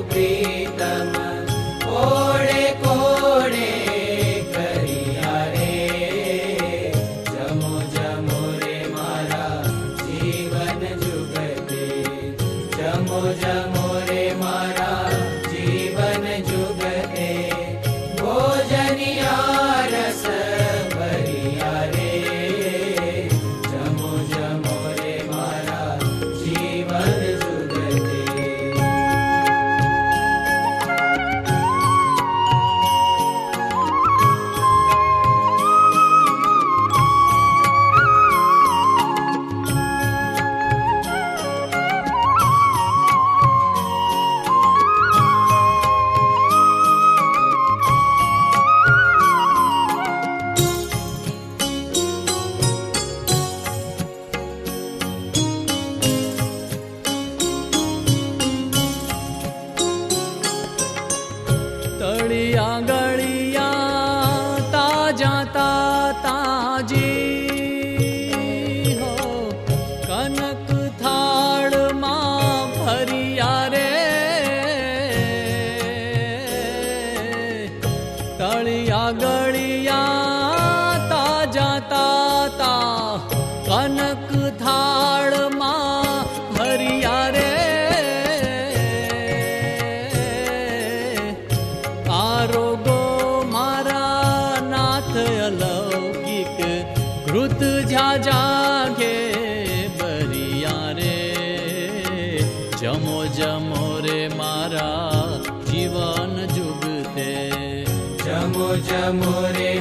प्रीतम कोड़े कोड़े करिया रे। जमो जमो रे मारा जीवन जुगते, जमो जमो रे मारा जीवन जुगते। भोजनिया रस भरिया रे। जमो जमो रे मारा जीवन जुगते। तळिया गळिया ताजा ताजी हो, कनक थाळ मां भरिया रे। तळिया गळिया ताजा कनक थाळ मां भरिया रे। आरोगो मारा नाथ अलौकिक घृत झाझा घे बरिया रे। जमो जमो रे मारा जीवन जुगते, जमो जमो रे